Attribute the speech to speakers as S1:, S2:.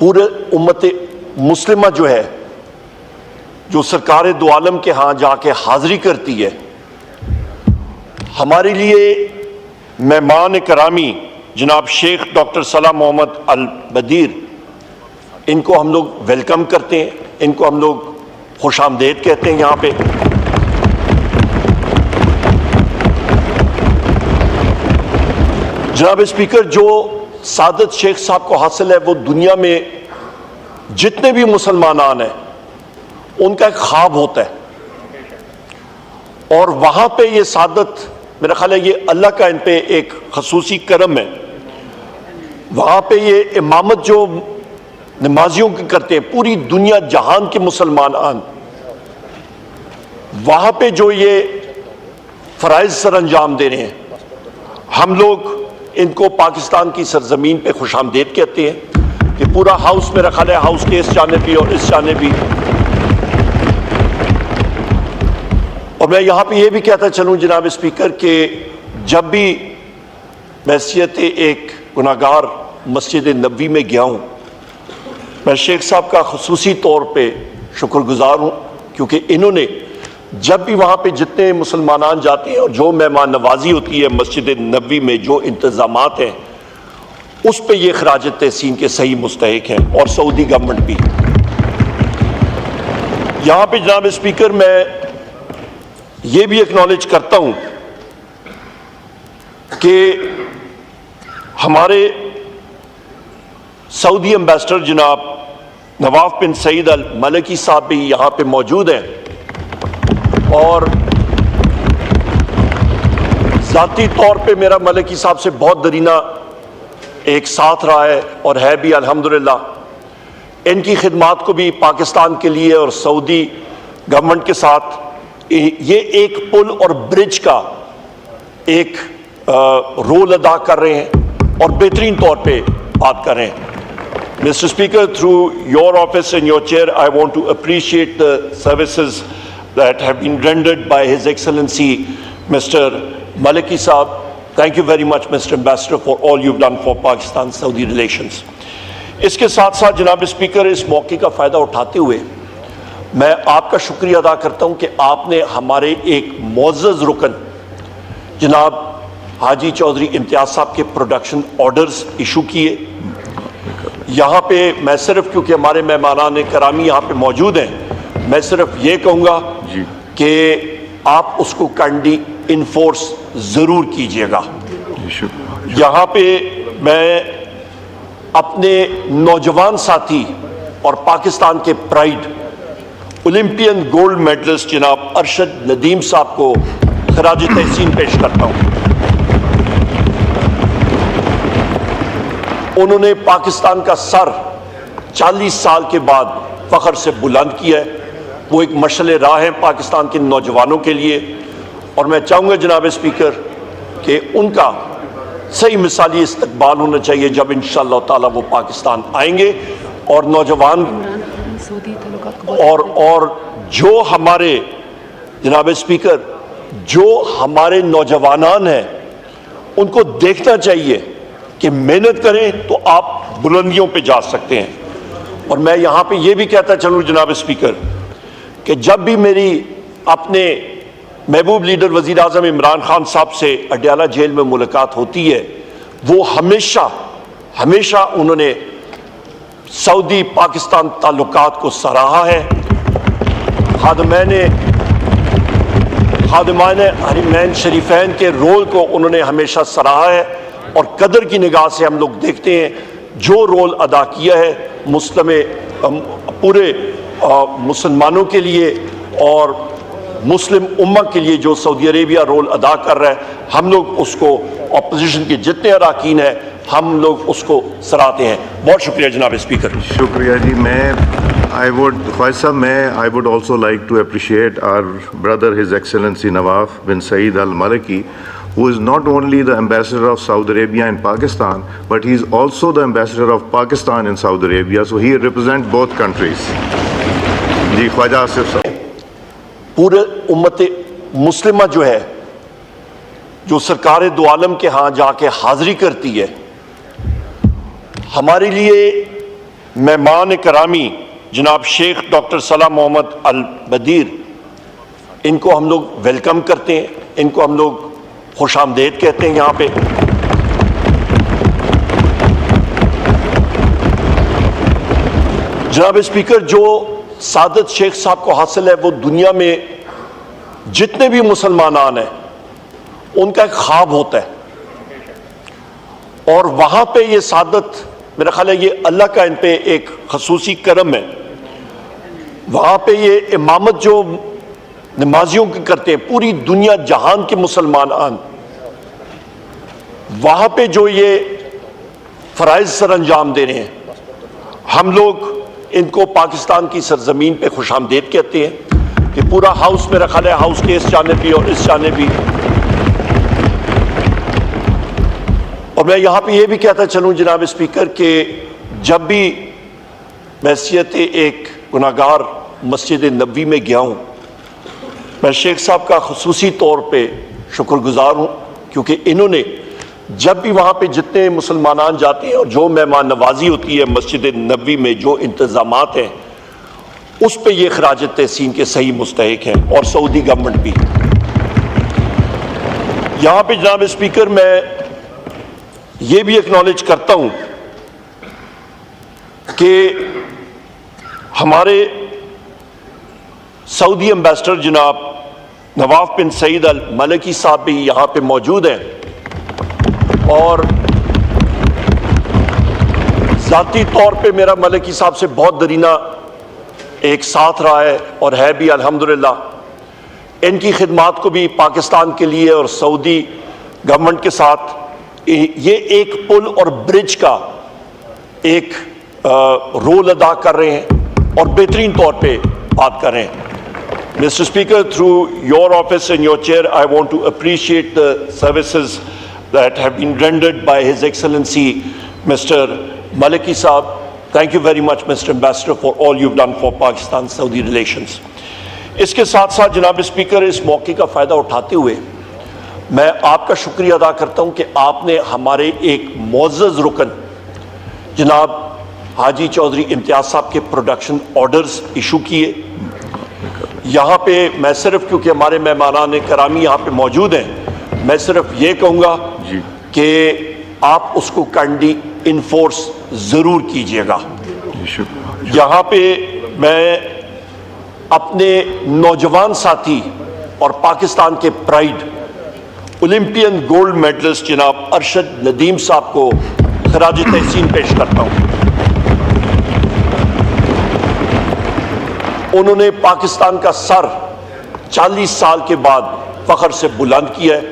S1: پورے امت مسلمہ جو ہے جو سرکار دو عالم کے ہاں جا کے حاضری کرتی ہے، ہمارے لیے مہمان کرامی جناب شیخ ڈاکٹر صلاح محمد البدیر، ان کو ہم لوگ ویلکم کرتے ہیں، ان کو ہم لوگ خوش آمدید کہتے ہیں یہاں پہ۔ جناب اسپیکر، جو سعادت شیخ صاحب کو حاصل ہے وہ دنیا میں جتنے بھی مسلمانان ہیں ان کا ایک خواب ہوتا ہے، اور وہاں پہ یہ سعادت میرا خیال ہے یہ اللہ کا ان پہ ایک خصوصی کرم ہے۔ وہاں پہ یہ امامت جو نمازیوں کی کرتے ہیں، پوری دنیا جہان کے مسلمان وہاں پہ جو یہ فرائض سر انجام دے رہے ہیں، ہم لوگ ان کو پاکستان کی سرزمین پہ خوش آمدید کہتے ہیں کہ پورا ہاؤس میرا خیال ہے ہاؤس کے اس جانب بھی اور اس جانب بھی۔ اور میں یہاں پہ یہ بھی کہتا چلوں جناب اسپیکر کہ جب بھی بحیثیت ایک گناہگار مسجد نبوی میں گیا ہوں، میں شیخ صاحب کا خصوصی طور پہ شکر گزار ہوں، کیونکہ انہوں نے جب بھی وہاں پہ جتنے مسلمانان جاتے ہیں اور جو مہمان نوازی ہوتی ہے مسجد نبوی میں، جو انتظامات ہیں اس پہ یہ خراج تحسین کے صحیح مستحق ہیں، اور سعودی گورنمنٹ بھی۔ یہاں پہ جناب اسپیکر میں یہ بھی ایکنالج کرتا ہوں کہ ہمارے سعودی ایمبیسڈر جناب نواف بن سعید الملکی صاحب بھی یہاں پہ موجود ہیں، اور ذاتی طور پہ میرا ملکی صاحب سے بہت درینہ ایک ساتھ رہا ہے اور ہے بھی الحمدللہ۔ ان کی خدمات کو بھی پاکستان کے لیے اور سعودی گورنمنٹ کے ساتھ یہ ایک پل اور برج کا ایک رول ادا کر رہے ہیں اور بہترین طور پہ بات کر رہے ہیں۔ Mr. Speaker, through your office and your chair, I want to appreciate the services that have been rendered by His Excellency Mr. Maliki Saab. Thank you very much, Mr. Ambassador, for all you've done for Pakistan-Saudi relations. اس کے ساتھ ساتھ جناب speaker, اس موقع کا فائدہ اٹھاتے ہوئے میں آپ کا شکریہ ادا کرتا ہوں کہ آپ نے ہمارے ایک معزز رکن جناب حاجی چودھری امتیاز صاحب کے پروڈکشن آرڈرز ایشو کیے۔ یہاں پہ میں صرف کیونکہ ہمارے مہمانان کرامی یہاں پہ موجود ہیں، میں صرف یہ کہوں گا کہ آپ اس کو کائنڈلی انفورس ضرور کیجئے گا۔ یہاں پہ میں اپنے نوجوان ساتھی اور پاکستان کے پرائیڈ اولمپئن گولڈ میڈلسٹ جناب ارشد ندیم صاحب کو خراج تحسین پیش کرتا ہوں۔ انہوں نے پاکستان کا سر 40 سال کے بعد فخر سے بلند کیا ہے، وہ ایک مشعل راہ ہے پاکستان کے نوجوانوں کے لیے، اور میں چاہوں گا جناب اسپیکر کہ ان کا صحیح مثالی استقبال ہونا چاہیے جب انشاءاللہ تعالی وہ پاکستان آئیں گے، اور نوجوان اور جو ہمارے جناب اسپیکر جو ہمارے نوجوانان ہیں ان کو دیکھنا چاہیے کہ محنت کریں تو آپ بلندیوں پہ جا سکتے ہیں۔ اور میں یہاں پہ یہ بھی کہتا چلوں جناب اسپیکر کہ جب بھی میری اپنے محبوب لیڈر وزیر اعظم عمران خان صاحب سے اڈیالہ جیل میں ملاقات ہوتی ہے، وہ ہمیشہ انہوں نے سعودی پاکستان تعلقات کو سراہا ہے، خادمان حرمین شریفین کے رول کو انہوں نے ہمیشہ سراہا ہے، اور قدر کی نگاہ سے ہم لوگ دیکھتے ہیں جو رول ادا کیا ہے پورے مسلمانوں کے لیے اور مسلم امت کے لیے جو سعودی عربیہ رول ادا کر رہا ہے، ہم لوگ اس کو اپوزیشن کے جتنے اراکین ہیں ہم لوگ اس کو سراہتے ہیں۔ بہت شکریہ جناب اسپیکر۔
S2: شکریہ جی۔ خواجہ صاحب I would also like to appreciate our brother His Excellency Nawaf bin Saeed Al Maliki, who is not only the ambassador of Saudi Arabia in Pakistan, but he is also the ambassador of Pakistan in Saudi Arabia, so he represents both countries. جی خواجہ آصف صاحب۔
S1: پورے امت مسلمہ جو ہے جو سرکار دو عالم کے ہاں جا کے حاضری کرتی ہے، ہمارے لیے مہمان کرامی جناب شیخ ڈاکٹر صلاح محمد البدیر، ان کو ہم لوگ ویلکم کرتے ہیں، ان کو ہم لوگ خوش آمدید کہتے ہیں یہاں پہ۔ جناب اسپیکر، جو سعادت شیخ صاحب کو حاصل ہے وہ دنیا میں جتنے بھی مسلمانان ہیں ان کا ایک خواب ہوتا ہے، اور وہاں پہ یہ سعادت، میرا خیال ہے یہ اللہ کا ان پہ ایک خصوصی کرم ہے۔ وہاں پہ یہ امامت جو نمازیوں کی کرتے ہیں، پوری دنیا جہان کے مسلمان وہاں پہ جو یہ فرائض سر انجام دے رہے ہیں، ہم لوگ ان کو پاکستان کی سرزمین پہ خوش آمدید کہتے ہیں۔ کہ پورا ہاؤس، میرا خیال ہے ہاؤس کے اس جانب بھی اور اس جانب بھی، اور میں یہاں پہ یہ بھی کہتا چلوں جناب اسپیکر کہ جب بھی بحیثیت ایک گناہگار مسجد نبوی میں گیا ہوں، میں شیخ صاحب کا خصوصی طور پہ شکر گزار ہوں، کیونکہ انہوں نے جب بھی وہاں پہ جتنے مسلمانان جاتے ہیں اور جو مہمان نوازی ہوتی ہے مسجد نبوی میں، جو انتظامات ہیں اس پہ یہ خراج تحسین کے صحیح مستحق ہیں، اور سعودی گورنمنٹ بھی۔ یہاں پہ جناب اسپیکر میں یہ بھی ایکنالج کرتا ہوں کہ ہمارے سعودی ایمبیسڈر جناب نواف بن سعید الملکی صاحب بھی یہاں پہ موجود ہیں، اور ذاتی طور پہ میرا ملکی صاحب سے بہت درینہ ایک ساتھ رہا ہے اور ہے بھی الحمدللہ۔ ان کی خدمات کو بھی پاکستان کے لیے اور سعودی گورنمنٹ کے ساتھ یہ ایک پل اور برج کا ایک رول ادا کر رہے ہیں اور بہترین طور پہ بات کر رہے ہیں۔ Mr. Speaker, through your office and your chair, I want to appreciate the services that have been rendered by His Excellency Mr. Maliki Saab. Thank you very much, Mr. Ambassador, for all you've done for Pakistan-Saudi relations. اس کے ساتھ ساتھ جناب speaker, اس موقع کا فائدہ اٹھاتے ہوئے میں آپ کا شکریہ ادا کرتا ہوں کہ آپ نے ہمارے ایک معزز رکن جناب حاجی چودھری امتیاز صاحب کے پروڈکشن آرڈرز ایشو کیے۔ یہاں پہ میں صرف، کیونکہ ہمارے مہمانان کرامی یہاں پہ موجود ہیں، میں صرف یہ کہوں گا کہ آپ اس کو کائنڈلی انفورس ضرور کیجئے گا۔ یہاں پہ میں اپنے نوجوان ساتھی اور پاکستان کے پرائیڈ اولمپئن گولڈ میڈلسٹ جناب ارشد ندیم صاحب کو خراج تحسین پیش کرتا ہوں۔ انہوں نے پاکستان کا سر 40 سال کے بعد فخر سے بلند کیا ہے۔